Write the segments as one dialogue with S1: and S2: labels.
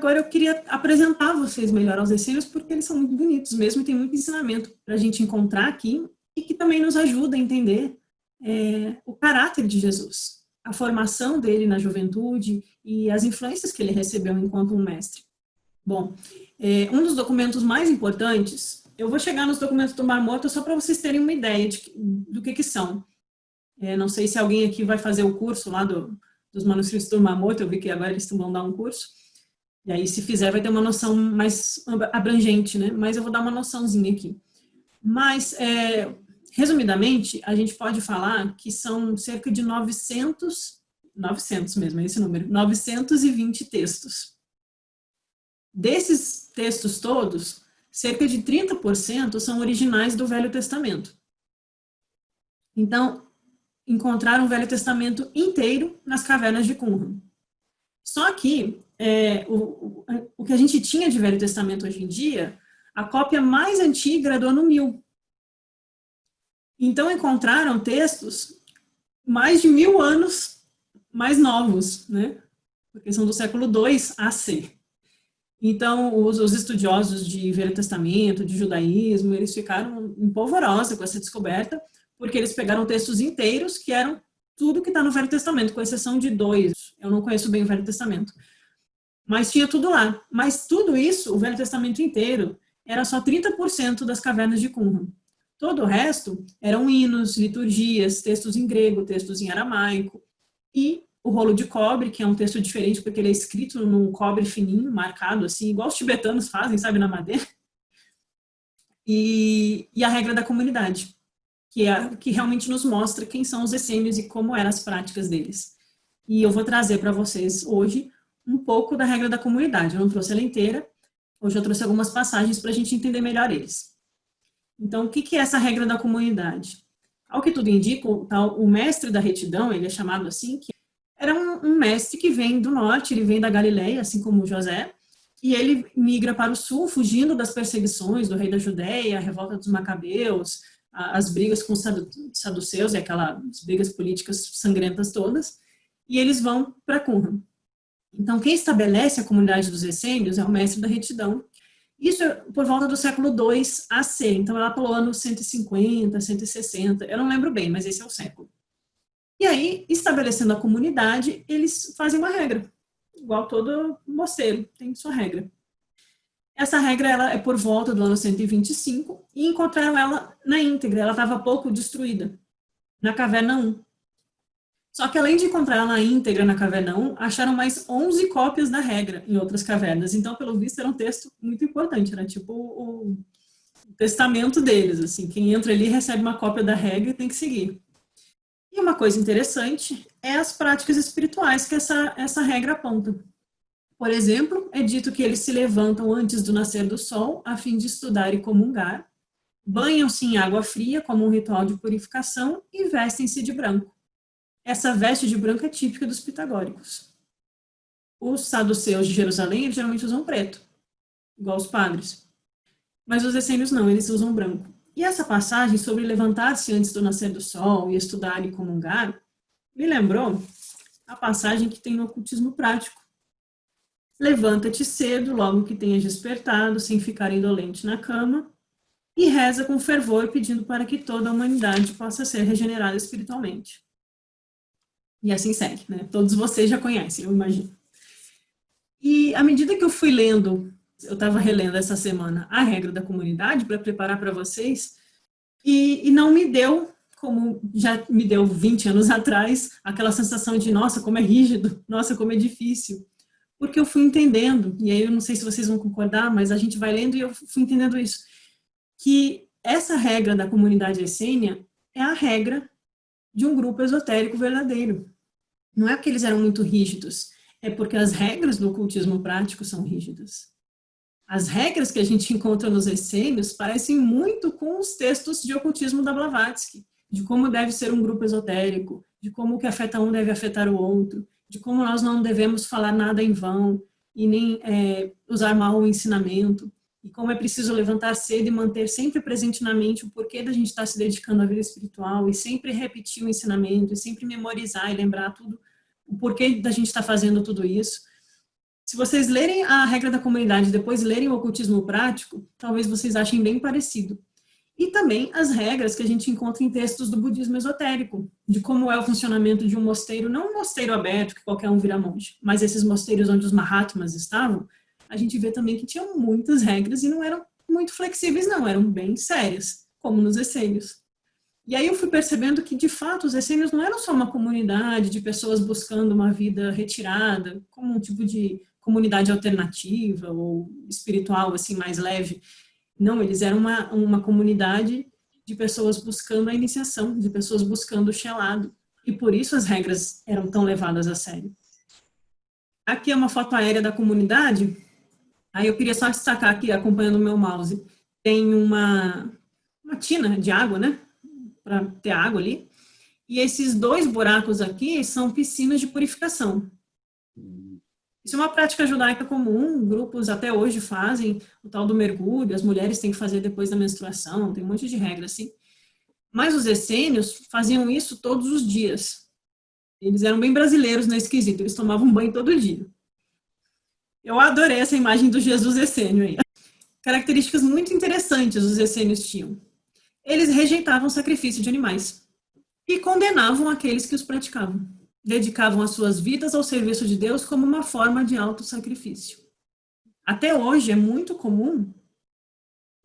S1: agora eu queria apresentar vocês melhor aos essênios, porque eles são muito bonitos mesmo, e tem muito ensinamento para a gente encontrar aqui, e que também nos ajuda a entender o caráter de Jesus, a formação dele na juventude e as influências que ele recebeu enquanto um mestre. Bom, um dos documentos mais importantes, eu vou chegar nos documentos do Mar Morto só para vocês terem uma ideia do que são. Não sei se alguém aqui vai fazer o curso lá dos manuscritos do Mar Morto, eu vi que agora eles vão dar um curso, e aí se fizer vai ter uma noção mais abrangente, né? Mas eu vou dar uma noçãozinha aqui. Mas, resumidamente, a gente pode falar que são cerca de 900 mesmo, é esse número, 920 textos. Desses textos todos, cerca de 30% são originais do Velho Testamento. Então, encontraram o Velho Testamento inteiro nas cavernas de Qumran. Só que o que a gente tinha de Velho Testamento hoje em dia, a cópia mais antiga era do ano 1000. Então, encontraram textos mais de 1000 anos mais novos, né? Porque são do século II AC. Então, os estudiosos de Velho Testamento, de judaísmo, eles ficaram em polvorosa com essa descoberta, porque eles pegaram textos inteiros que eram tudo que está no Velho Testamento, com exceção de 2. Eu não conheço bem o Velho Testamento. Mas tinha tudo lá. Mas tudo isso, o Velho Testamento inteiro, era só 30% das cavernas de Qumran. Todo o resto eram hinos, liturgias, textos em grego, textos em aramaico, e o rolo de cobre, que é um texto diferente porque ele é escrito num cobre fininho, marcado assim, igual os tibetanos fazem, sabe, na madeira. E a regra da comunidade, que realmente nos mostra quem são os essênios e como eram as práticas deles. E eu vou trazer para vocês hoje um pouco da regra da comunidade. Eu não trouxe ela inteira, hoje eu trouxe algumas passagens para a gente entender melhor eles. Então, o que é essa regra da comunidade? Ao que tudo indica, o mestre da retidão, ele é chamado assim, que era um mestre que vem do norte, ele vem da Galileia, assim como José, e ele migra para o sul, fugindo das perseguições do rei da Judéia, a revolta dos macabeus, as brigas com os saduceus, e aquelas brigas políticas sangrentas todas, e eles vão para Qumran. Então, quem estabelece a comunidade dos essênios é o mestre da retidão. Isso é por volta do século II AC, então é lá pelo ano 150, 160, eu não lembro bem, mas esse é o século. E aí, estabelecendo a comunidade, eles fazem uma regra, igual todo mosteiro tem sua regra. Essa regra ela é por volta do ano 125, e encontraram ela na íntegra, ela estava pouco destruída, na caverna 1. Só que além de encontrar ela na íntegra na caverna 1, acharam mais 11 cópias da regra em outras cavernas. Então, pelo visto, era um texto muito importante, era tipo o testamento deles, assim, quem entra ali recebe uma cópia da regra e tem que seguir. E uma coisa interessante é as práticas espirituais que essa regra aponta. Por exemplo, é dito que eles se levantam antes do nascer do sol a fim de estudar e comungar, banham-se em água fria como um ritual de purificação e vestem-se de branco. Essa veste de branco é típica dos pitagóricos. Os saduceus de Jerusalém, eles geralmente usam preto, igual os padres. Mas os essênios não, eles usam branco. E essa passagem sobre levantar-se antes do nascer do sol e estudar e comungar, me lembrou a passagem que tem no ocultismo prático. Levanta-te cedo, logo que tenhas despertado, sem ficar indolente na cama, e reza com fervor, pedindo para que toda a humanidade possa ser regenerada espiritualmente. E assim segue, né? Todos vocês já conhecem, eu imagino. E à medida que eu fui lendo, eu estava relendo essa semana a regra da comunidade para preparar para vocês, e não me deu, como já me deu 20 anos atrás, aquela sensação de, nossa, como é rígido, nossa, como é difícil. Porque eu fui entendendo, e aí eu não sei se vocês vão concordar, mas a gente vai lendo e eu fui entendendo isso, que essa regra da comunidade essênia é a regra de um grupo esotérico verdadeiro. Não é porque eles eram muito rígidos, é porque as regras do ocultismo prático são rígidas. As regras que a gente encontra nos essênios parecem muito com os textos de ocultismo da Blavatsky, de como deve ser um grupo esotérico, de como o que afeta um deve afetar o outro, de como nós não devemos falar nada em vão e nem usar mal o ensinamento, e como é preciso levantar cedo e manter sempre presente na mente o porquê da gente estar se dedicando à vida espiritual, e sempre repetir o ensinamento, e sempre memorizar e lembrar tudo, o porquê da gente estar fazendo tudo isso. Se vocês lerem a regra da comunidade e depois lerem o ocultismo prático, talvez vocês achem bem parecido. E também as regras que a gente encontra em textos do budismo esotérico, de como é o funcionamento de um mosteiro, não um mosteiro aberto, que qualquer um vira monge, mas esses mosteiros onde os Mahatmas estavam, a gente vê também que tinham muitas regras e não eram muito flexíveis, não, eram bem sérias, como nos essênios. E aí eu fui percebendo que, de fato, os essênios não eram só uma comunidade de pessoas buscando uma vida retirada, como um tipo de comunidade alternativa ou espiritual, assim, mais leve. Não, eles eram uma comunidade de pessoas buscando a iniciação, de pessoas buscando o Shelado. E por isso as regras eram tão levadas a sério. Aqui é uma foto aérea da comunidade. Aí eu queria só destacar aqui, acompanhando o meu mouse, tem uma tina de água, né? Para ter água ali. E esses 2 buracos aqui são piscinas de purificação. Isso é uma prática judaica comum, grupos até hoje fazem o tal do mergulho, as mulheres têm que fazer depois da menstruação, tem um monte de regra assim. Mas os essênios faziam isso todos os dias. Eles eram bem brasileiros nesse quesito, eles tomavam banho todo dia. Eu adorei essa imagem do Jesus essênio aí. Características muito interessantes os essênios tinham. Eles rejeitavam o sacrifício de animais e condenavam aqueles que os praticavam. Dedicavam as suas vidas ao serviço de Deus como uma forma de autossacrifício. Até hoje é muito comum,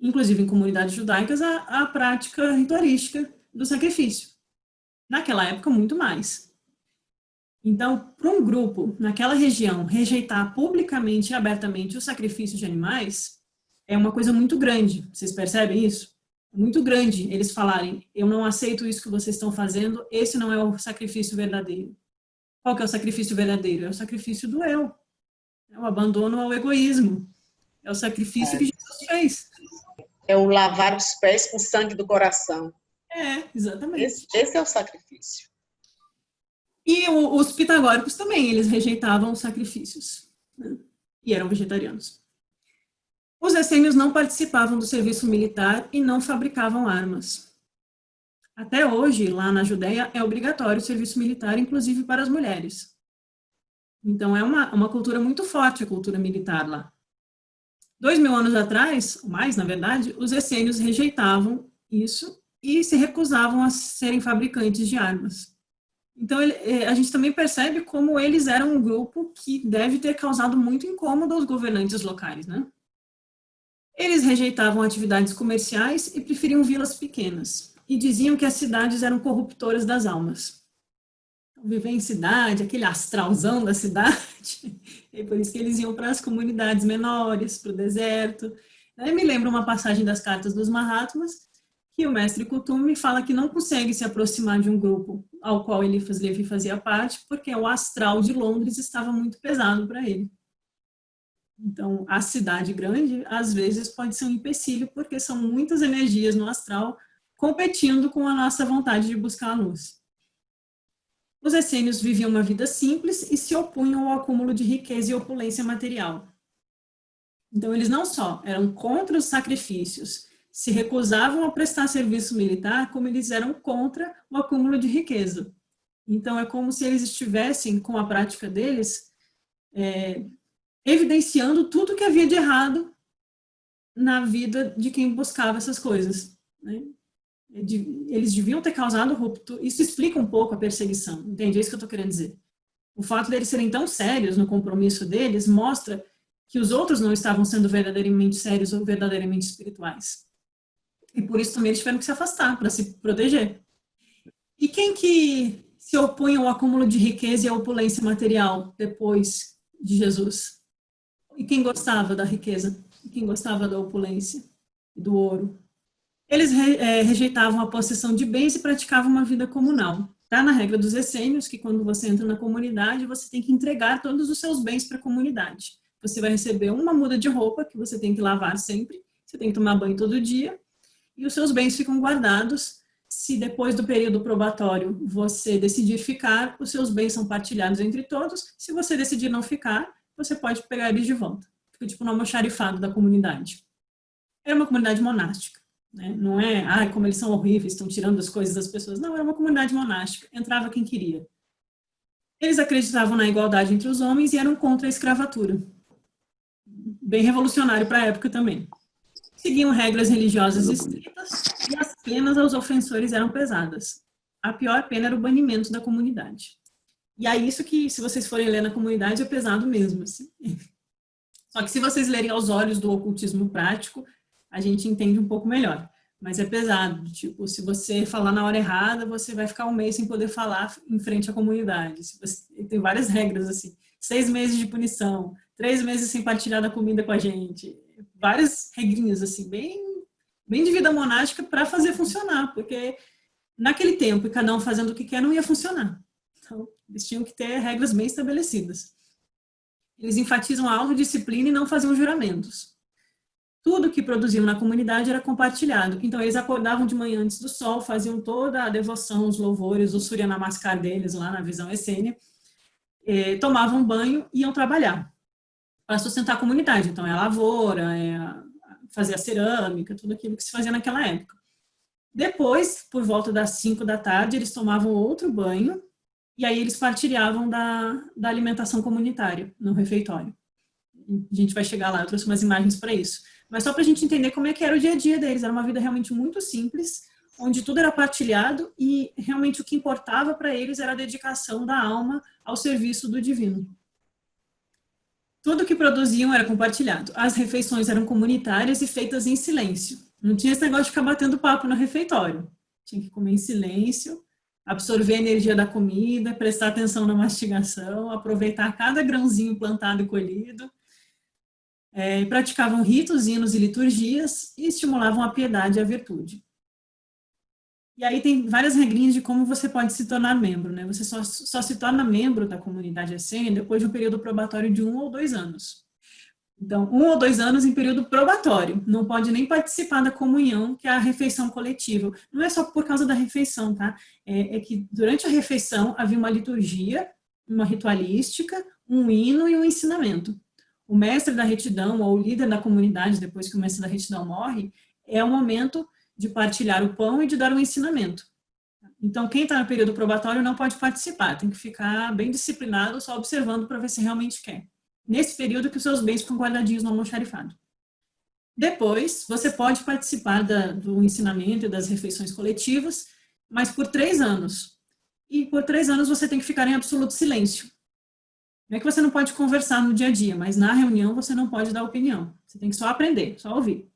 S1: inclusive em comunidades judaicas, a prática ritualística do sacrifício. Naquela época, muito mais. Então, para um grupo, naquela região, rejeitar publicamente e abertamente o sacrifício de animais é uma coisa muito grande. Vocês percebem isso? É muito grande eles falarem, eu não aceito isso que vocês estão fazendo, esse não é o sacrifício verdadeiro. Qual que é o sacrifício verdadeiro? É o sacrifício do eu. É o abandono ao egoísmo. É o sacrifício que Jesus fez.
S2: É o lavar os pés com o sangue do coração.
S1: Exatamente.
S2: Esse é o sacrifício.
S1: E os pitagóricos também, eles rejeitavam os sacrifícios, né? E eram vegetarianos. Os essênios não participavam do serviço militar e não fabricavam armas. Até hoje, lá na Judéia, é obrigatório o serviço militar, inclusive para as mulheres. Então, é uma cultura muito forte, a cultura militar lá. 2000 anos atrás, ou mais, na verdade, os essênios rejeitavam isso e se recusavam a serem fabricantes de armas. Então, a gente também percebe como eles eram um grupo que deve ter causado muito incômodo aos governantes locais, né? Eles rejeitavam atividades comerciais e preferiam vilas pequenas. E diziam que as cidades eram corruptoras das almas. Então, viver em cidade, aquele astralzão da cidade, é por isso que eles iam para as comunidades menores, para o deserto. Aí me lembra uma passagem das cartas dos Mahatmas, que o mestre Kuthumi fala que não consegue se aproximar de um grupo ao qual Eliphas Levi fazia parte, porque o astral de Londres estava muito pesado para ele. Então, a cidade grande, às vezes, pode ser um empecilho, porque são muitas energias no astral competindo com a nossa vontade de buscar a luz. Os essênios viviam uma vida simples e se opunham ao acúmulo de riqueza e opulência material. Então, eles não só eram contra os sacrifícios, se recusavam a prestar serviço militar, como eles eram contra o acúmulo de riqueza. Então, é como se eles estivessem, com a prática deles, evidenciando tudo que havia de errado na vida de quem buscava essas coisas, né? Eles deviam ter causado ruptura. Isso explica um pouco a perseguição, entende? É isso que eu estou querendo dizer. O fato deles serem tão sérios no compromisso deles mostra que os outros não estavam sendo verdadeiramente sérios ou verdadeiramente espirituais. E por isso também eles tiveram que se afastar, para se proteger. E quem que se opunha ao acúmulo de riqueza e à opulência material depois de Jesus? E quem gostava da riqueza? E quem gostava da opulência e do ouro? Eles rejeitavam a possessão de bens e praticavam uma vida comunal. Está na regra dos essênios que quando você entra na comunidade, você tem que entregar todos os seus bens para a comunidade. Você vai receber uma muda de roupa que você tem que lavar sempre, você tem que tomar banho todo dia, e os seus bens ficam guardados. Se depois do período probatório você decidir ficar, os seus bens são partilhados entre todos. Se você decidir não ficar, você pode pegar eles de volta. Fica tipo no almoxarifado da comunidade. Era uma comunidade monástica. Não é, como eles são horríveis, estão tirando as coisas das pessoas. Não, era uma comunidade monástica, entrava quem queria. Eles acreditavam na igualdade entre os homens e eram contra a escravatura. bem revolucionário para a época também. Seguiam regras religiosas estritas e as penas aos ofensores eram pesadas. A pior pena era o banimento da comunidade. E é isso que, se vocês forem ler na comunidade, é pesado mesmo. Assim. Só que se vocês lerem aos olhos do ocultismo prático, a gente entende um pouco melhor. Mas é pesado. Tipo, se você falar na hora errada, você vai ficar um mês sem poder falar em frente à comunidade. Tem várias regras, assim. 6 meses de punição, 3 meses sem partilhar da comida com a gente. Várias regrinhas, assim, bem de vida monástica para fazer funcionar. Porque naquele tempo, e cada um fazendo o que quer, não ia funcionar. Então, eles tinham que ter regras bem estabelecidas. Eles enfatizam a autodisciplina e não faziam juramentos. Tudo que produziam na comunidade era compartilhado. Então, eles acordavam de manhã antes do sol, faziam toda a devoção, os louvores, o Surya Namaskar deles lá na visão essênia, tomavam banho e iam trabalhar para sustentar a comunidade. Então, é a lavoura, fazer a cerâmica, tudo aquilo que se fazia naquela época. Depois, por volta das 5 da tarde, eles tomavam outro banho e aí eles partilhavam da alimentação comunitária no refeitório. A gente vai chegar lá, eu trouxe umas imagens para isso. Mas só para a gente entender como é que era o dia a dia deles. Era uma vida realmente muito simples, onde tudo era partilhado e realmente o que importava para eles era a dedicação da alma ao serviço do divino. Tudo que produziam era compartilhado. As refeições eram comunitárias e feitas em silêncio. Não tinha esse negócio de ficar batendo papo no refeitório. Tinha que comer em silêncio, absorver a energia da comida, prestar atenção na mastigação, aproveitar cada grãozinho plantado e colhido. Praticavam ritos, hinos e liturgias e estimulavam a piedade e a virtude. E aí tem várias regrinhas de como você pode se tornar membro, né? Você só se torna membro da comunidade essênia depois de um período probatório de 1 ou 2 anos. Então, 1 ou 2 anos em período probatório. Não pode nem participar da comunhão, que é a refeição coletiva. Não é só por causa da refeição, tá? É que durante a refeição havia uma liturgia, uma ritualística, um hino e um ensinamento. O mestre da retidão, ou o líder da comunidade, depois que o mestre da retidão morre, é o momento de partilhar o pão e de dar um ensinamento. Então, quem está no período probatório não pode participar, tem que ficar bem disciplinado, só observando para ver se realmente quer. Nesse período que os seus bens ficam guardadinhos no almoxarifado. Depois, você pode participar do ensinamento e das refeições coletivas, mas por 3 anos. E por 3 anos você tem que ficar em absoluto silêncio. Não é que você não pode conversar no dia a dia, mas na reunião você não pode dar opinião. Você tem que só aprender, só ouvir.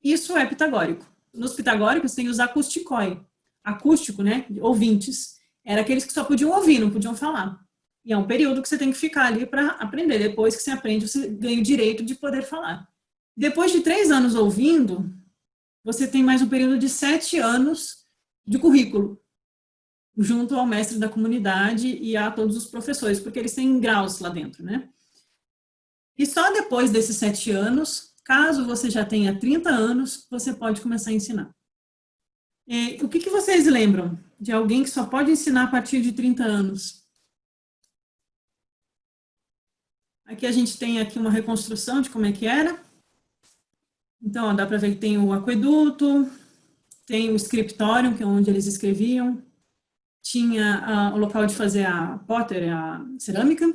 S1: Isso é pitagórico. Nos pitagóricos tem os acusticoi. Acústico, né? Ouvintes. Era aqueles que só podiam ouvir, não podiam falar. E é um período que você tem que ficar ali para aprender. Depois que você aprende, você ganha o direito de poder falar. Depois de 3 anos ouvindo, você tem mais um período de 7 anos de currículo, junto ao mestre da comunidade e a todos os professores, porque eles têm graus lá dentro, né? E só depois desses 7 anos, caso você já tenha 30 anos, você pode começar a ensinar. O que vocês lembram de alguém que só pode ensinar a partir de 30 anos? Aqui a gente tem aqui uma reconstrução de como é que era. Então, ó, dá para ver que tem o aqueduto, tem o scriptorium, que é onde eles escreviam, tinha o local de fazer a potter, a cerâmica,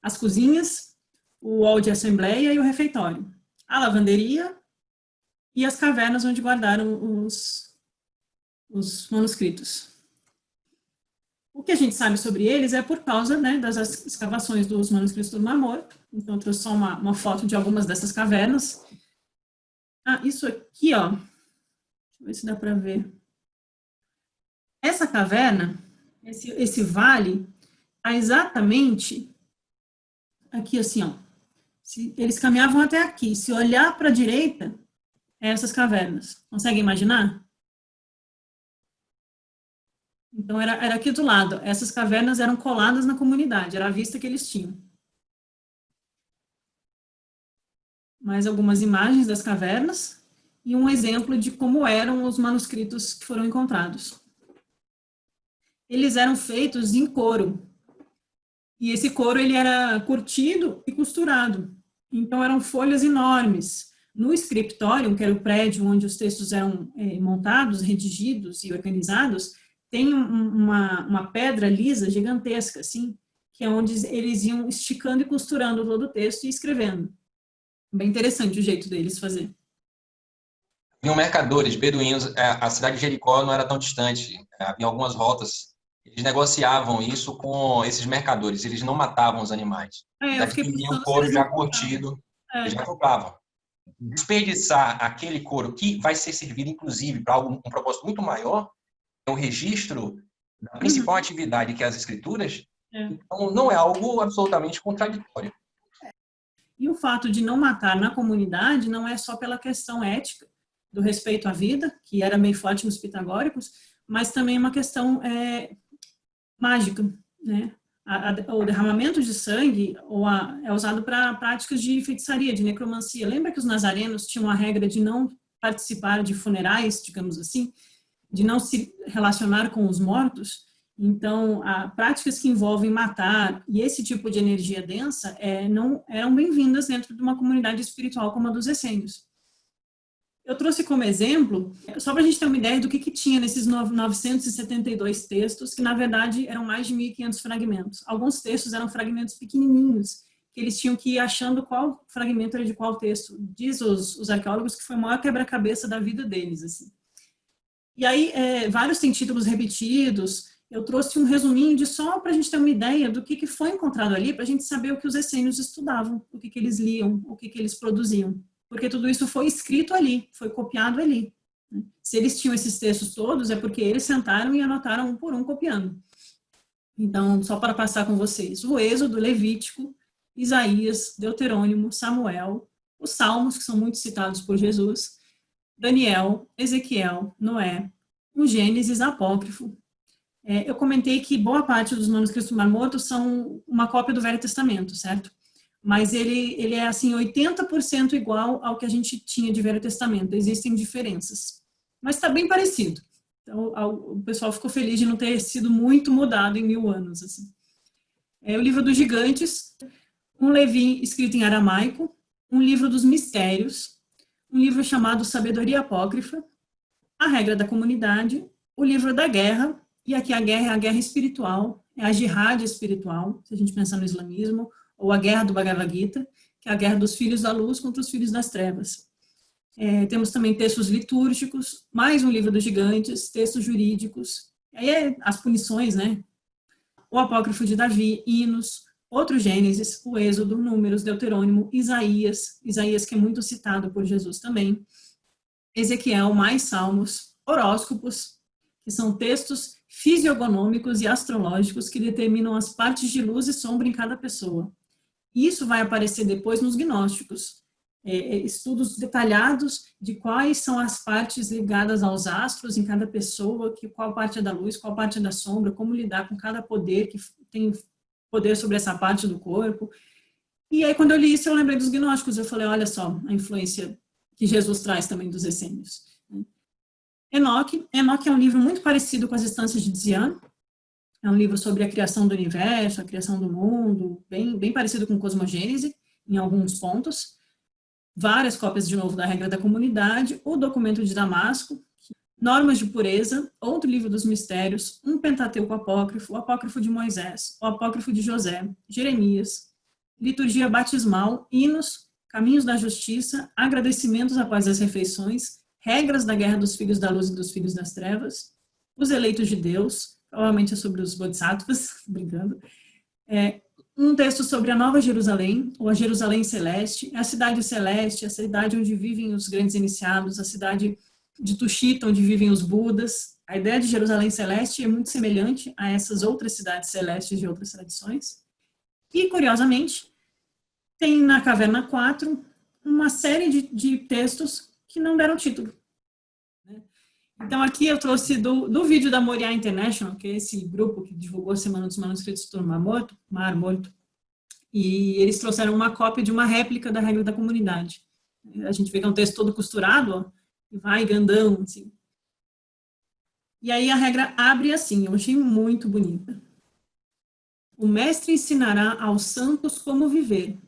S1: as cozinhas, o hall de assembleia e o refeitório, a lavanderia e as cavernas onde guardaram os manuscritos. O que a gente sabe sobre eles é por causa, né, das escavações dos manuscritos do Mar Morto. Então, eu trouxe só uma foto de algumas dessas cavernas. Isso aqui, ó, deixa eu ver se dá para ver. Essa caverna, esse vale, está exatamente aqui, assim, ó. Eles caminhavam até aqui. Se olhar para a direita, essas cavernas. Consegue imaginar? Então, era aqui do lado. Essas cavernas eram coladas na comunidade, era a vista que eles tinham. Mais algumas imagens das cavernas e um exemplo de como eram os manuscritos que foram encontrados. Eles eram feitos em couro. E esse couro ele era curtido e costurado. Então, eram folhas enormes. No scriptorium, que era o prédio onde os textos eram montados, redigidos e organizados, tem uma pedra lisa gigantesca, assim, que é onde eles iam esticando e costurando todo o texto e escrevendo. Bem interessante o jeito deles fazer.
S3: Haviam mercadores, beduínos, a cidade de Jericó não era tão distante, havia algumas rotas. Eles negociavam isso com esses mercadores, eles não matavam os animais. Eles
S1: Eu fiquei
S3: adquiriam o
S1: pensando se
S3: couro
S1: eles
S3: já
S1: não compravam.
S3: curtido, eles já compravam. Desperdiçar aquele couro que vai ser servido, inclusive, para um propósito muito maior, é o registro da principal atividade, que é as escrituras, então não é algo absolutamente contraditório.
S1: E o fato de não matar na comunidade não é só pela questão ética, do respeito à vida, que era meio forte nos pitagóricos, mas também uma questão mágica, né? O derramamento de sangue é usado para práticas de feitiçaria, de necromancia. Lembra que os nazarenos tinham a regra de não participar de funerais, digamos assim, de não se relacionar com os mortos? Então, práticas que envolvem matar e esse tipo de energia densa não eram bem-vindas dentro de uma comunidade espiritual como a dos essênios. Eu trouxe como exemplo, só para a gente ter uma ideia do que tinha nesses 972 textos, que na verdade eram mais de 1.500 fragmentos. Alguns textos eram fragmentos pequenininhos, que eles tinham que ir achando qual fragmento era de qual texto. Diz os arqueólogos que foi o maior quebra-cabeça da vida deles, assim. E aí, vários têm títulos repetidos. Eu trouxe um resuminho de só para a gente ter uma ideia do que foi encontrado ali, para a gente saber o que os essênios estudavam, o que eles liam, o que eles produziam. Porque tudo isso foi escrito ali, foi copiado ali. Se eles tinham esses textos todos, é porque eles sentaram e anotaram um por um copiando. Então, só para passar com vocês, o Êxodo, Levítico, Isaías, Deuterônimo, Samuel, os Salmos, que são muito citados por Jesus, Daniel, Ezequiel, Noé, o Gênesis, Apócrifo. Eu comentei que boa parte dos manuscritos do Mar Morto são uma cópia do Velho Testamento, certo? Mas ele é, assim, 80% igual ao que a gente tinha de Velho Testamento. Existem diferenças. Mas está bem parecido. Então, o pessoal ficou feliz de não ter sido muito mudado em 1000 anos. Assim. O livro dos gigantes, um Levi escrito em aramaico, um livro dos mistérios, um livro chamado Sabedoria Apócrifa, a regra da comunidade, o livro da guerra, e aqui a guerra é a guerra espiritual, é a jihad espiritual, se a gente pensar no islamismo, ou a guerra do Bhagavad Gita, que é a guerra dos filhos da luz contra os filhos das trevas. Temos também textos litúrgicos, mais um livro dos gigantes, textos jurídicos, aí as punições, né? O Apócrifo de Davi, Hinos, outro Gênesis, o Êxodo, Números, Deuterônimo, Isaías que é muito citado por Jesus também, Ezequiel, mais Salmos, horóscopos, que são textos fisiogonômicos e astrológicos que determinam as partes de luz e sombra em cada pessoa. Isso vai aparecer depois nos gnósticos, estudos detalhados de quais são as partes ligadas aos astros em cada pessoa, qual parte é da luz, qual parte é da sombra, como lidar com cada poder que tem poder sobre essa parte do corpo. E aí, quando eu li isso, eu lembrei dos gnósticos, eu falei, olha só, a influência que Jesus traz também dos essênios. Enoque é um livro muito parecido com as Estâncias de Dzian, é um livro sobre a criação do universo, a criação do mundo, bem parecido com Cosmogênese, em alguns pontos. Várias cópias, de novo, da Regra da Comunidade, o Documento de Damasco, Normas de Pureza, outro livro dos Mistérios, um Pentateuco Apócrifo, o Apócrifo de Moisés, o Apócrifo de José, Jeremias, Liturgia Batismal, Hinos, Caminhos da Justiça, Agradecimentos após as refeições, Regras da Guerra dos Filhos da Luz e dos Filhos das Trevas, Os Eleitos de Deus, provavelmente é sobre os Bodhisattvas, brincando, um texto sobre a Nova Jerusalém, ou a Jerusalém Celeste, a cidade celeste, a cidade onde vivem os grandes iniciados, a cidade de Tushita, onde vivem os Budas. A ideia de Jerusalém Celeste é muito semelhante a essas outras cidades celestes de outras tradições. E, curiosamente, tem na Caverna 4 uma série de textos que não deram título. Então, aqui eu trouxe do vídeo da Moriá International, que é esse grupo que divulgou a Semana dos Manuscritos do Mar Morto, e eles trouxeram uma cópia de uma réplica da Regra da Comunidade. A gente vê que é um texto todo costurado, ó, e vai grandão, assim. E aí a regra abre assim, eu achei muito bonita. O mestre ensinará aos santos como viver,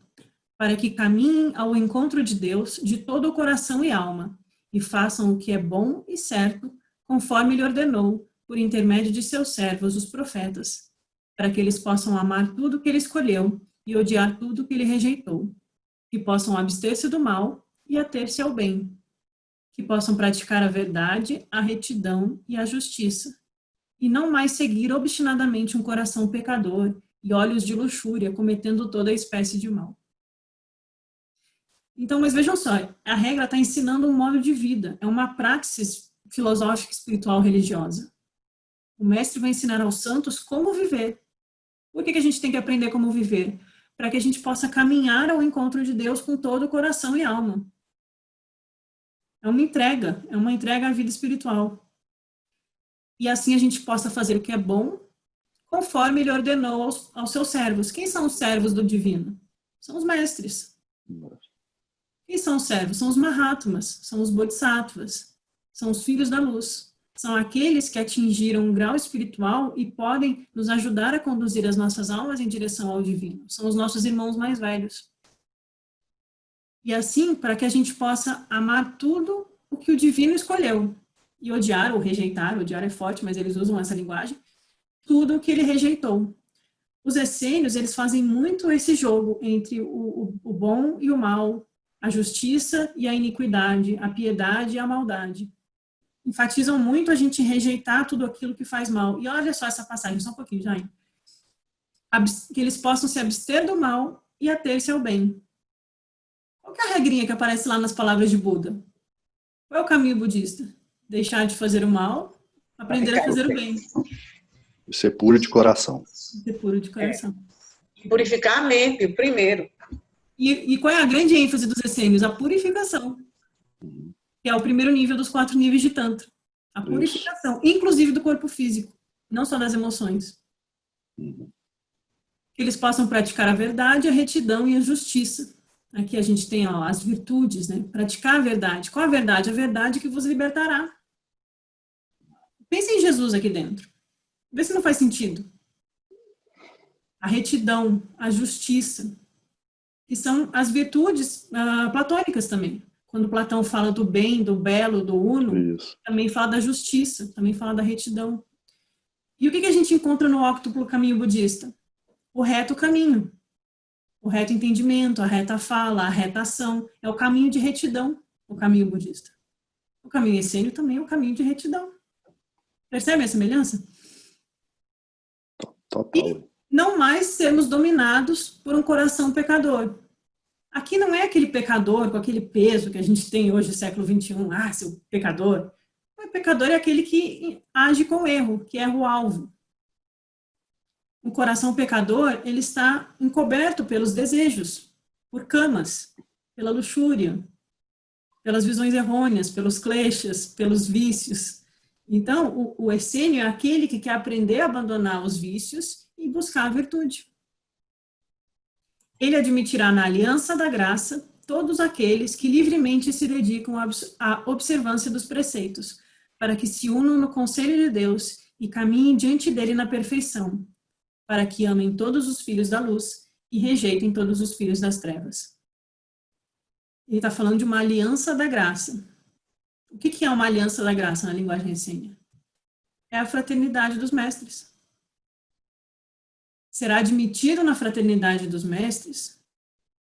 S1: para que caminhem ao encontro de Deus de todo o coração e alma, e façam o que é bom e certo, conforme ele ordenou, por intermédio de seus servos, os profetas, para que eles possam amar tudo que ele escolheu e odiar tudo que ele rejeitou. que possam abster-se do mal e ater-se ao bem, que possam praticar a verdade, a retidão e a justiça, e não mais seguir obstinadamente um coração pecador e olhos de luxúria, cometendo toda a espécie de mal. Então, mas vejam só, a regra está ensinando um modo de vida, é uma praxis filosófica, espiritual, religiosa. O mestre vai ensinar aos santos como viver. Por que a gente tem que aprender como viver? Para que a gente possa caminhar ao encontro de Deus com todo o coração e alma. É uma entrega à vida espiritual. E assim a gente possa fazer o que é bom, conforme ele ordenou aos seus servos. Quem são os servos do divino? São os mestres. Quem são os servos? São os Mahatmas, são os Bodhisattvas, são os filhos da luz. São aqueles que atingiram um grau espiritual e podem nos ajudar a conduzir as nossas almas em direção ao divino. São os nossos irmãos mais velhos. E assim, para que a gente possa amar tudo o que o divino escolheu. E odiar ou rejeitar, odiar é forte, mas eles usam essa linguagem, tudo o que ele rejeitou. Os essênios, eles fazem muito esse jogo entre o bom e o mal, a justiça e a iniquidade, a piedade e a maldade. Enfatizam muito a gente rejeitar tudo aquilo que faz mal. E olha só essa passagem, só um pouquinho, Jaime. Que eles possam se abster do mal e ater-se ao bem. Qual que é a regrinha que aparece lá nas palavras de Buda? Qual é o caminho budista? Deixar de fazer o mal, aprender a fazer o bem.
S4: Ser puro de coração.
S1: Ser puro de coração.
S2: Purificar a mente, primeiro.
S1: E qual é a grande ênfase dos essênios? A purificação. Que é o primeiro nível dos 4 níveis de Tantra. A purificação, inclusive do corpo físico, não só das emoções. Que eles possam praticar a verdade, a retidão e a justiça. Aqui a gente tem as virtudes, né? Praticar a verdade. Qual a verdade? A verdade que vos libertará. Pense em Jesus aqui dentro. Vê se não faz sentido. A retidão, a justiça, que são as virtudes platônicas também. Quando Platão fala do bem, do belo, do uno, também fala da justiça, também fala da retidão. E o que a gente encontra no óctuplo caminho budista? O reto caminho, o reto entendimento, a reta fala, a reta ação. É o caminho de retidão, o caminho budista. O caminho essênio também é o caminho de retidão. Percebe a semelhança?
S4: Total.
S1: E não mais sermos dominados por um coração pecador. Aqui não é aquele pecador com aquele peso que a gente tem hoje, século XXI, seu pecador. O pecador é aquele que age com erro, que erra o alvo. O coração pecador, ele está encoberto pelos desejos, por camas, pela luxúria, pelas visões errôneas, pelos kleshas, pelos vícios. Então, o essênio é aquele que quer aprender a abandonar os vícios e buscar a virtude. Ele admitirá na aliança da graça todos aqueles que livremente se dedicam à observância dos preceitos, para que se unam no conselho de Deus e caminhem diante dele na perfeição, para que amem todos os filhos da luz e rejeitem todos os filhos das trevas. Ele está falando de uma aliança da graça. O que é uma aliança da graça na linguagem essênia? É a fraternidade dos mestres. Será admitido na fraternidade dos mestres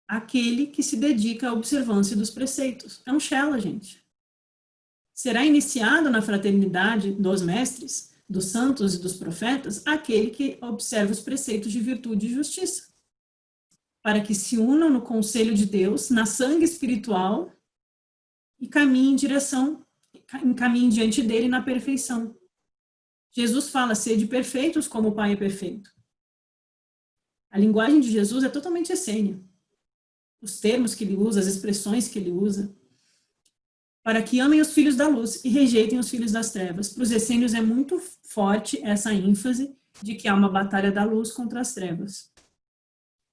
S1: aquele que se dedica à observância dos preceitos. É um Shela, gente. Será iniciado na fraternidade dos mestres, dos santos e dos profetas, aquele que observa os preceitos de virtude e justiça, para que se unam no conselho de Deus, na sangue espiritual, e caminhem diante dele na perfeição. Jesus fala, sede perfeitos como o Pai é perfeito. A linguagem de Jesus é totalmente essênia. Os termos que ele usa, as expressões que ele usa, para que amem os filhos da luz e rejeitem os filhos das trevas. Para os essênios é muito forte essa ênfase de que há uma batalha da luz contra as trevas.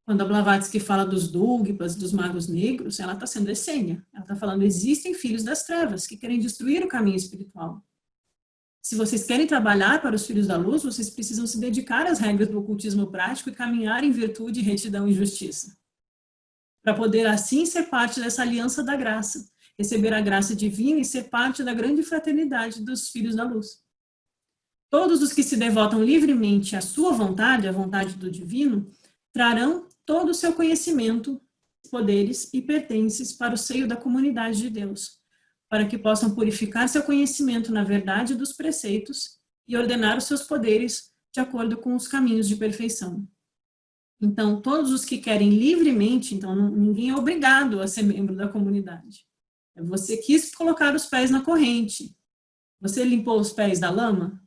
S1: Quando a Blavatsky fala dos Dugpas, dos magos negros, ela está sendo essênia. Ela está falando, existem filhos das trevas que querem destruir o caminho espiritual. Se vocês querem trabalhar para os filhos da luz, vocês precisam se dedicar às regras do ocultismo prático e caminhar em virtude, retidão e justiça. Para poder assim ser parte dessa aliança da graça, receber a graça divina e ser parte da grande fraternidade dos filhos da luz. Todos os que se devotam livremente à sua vontade, à vontade do divino, trarão todo o seu conhecimento poderes e pertences para o seio da comunidade de Deus, para que possam purificar seu conhecimento na verdade dos preceitos e ordenar os seus poderes de acordo com os caminhos de perfeição. Então, todos os que querem livremente, então ninguém é obrigado a ser membro da comunidade. Você quis colocar os pés na corrente. Você limpou os pés da lama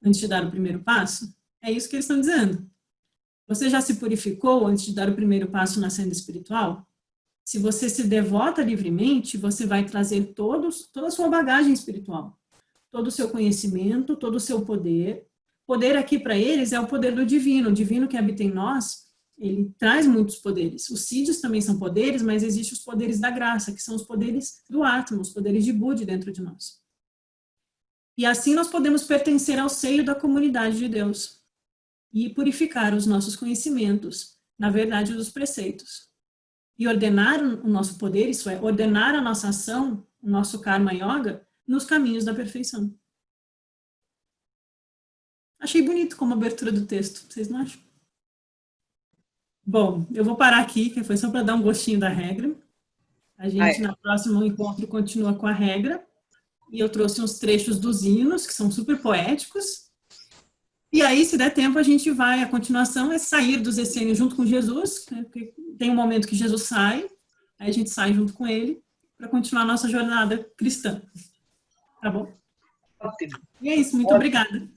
S1: antes de dar o primeiro passo? É isso que eles estão dizendo. Você já se purificou antes de dar o primeiro passo na senda espiritual? Se você se devota livremente, você vai trazer toda a sua bagagem espiritual, todo o seu conhecimento, todo o seu poder. Poder aqui para eles é o poder do divino. O divino que habita em nós, ele traz muitos poderes. Os sídios também são poderes, mas existem os poderes da graça, que são os poderes do átomo, os poderes de Budi dentro de nós. E assim nós podemos pertencer ao seio da comunidade de Deus e purificar os nossos conhecimentos na verdade dos preceitos. E ordenar o nosso poder, isso é, ordenar a nossa ação, o nosso karma yoga, nos caminhos da perfeição. Achei bonito como abertura do texto, vocês não acham? Bom, eu vou parar aqui, que foi só para dar um gostinho da regra. A gente, no próximo encontro, continua com a regra. E eu trouxe uns trechos dos hinos, que são super poéticos. E aí, se der tempo, a gente vai, a continuação é sair dos essênios junto com Jesus, porque tem um momento que Jesus sai, aí a gente sai junto com ele, para continuar a nossa jornada cristã. Tá bom?
S2: Ótimo.
S1: E é isso, muito obrigada.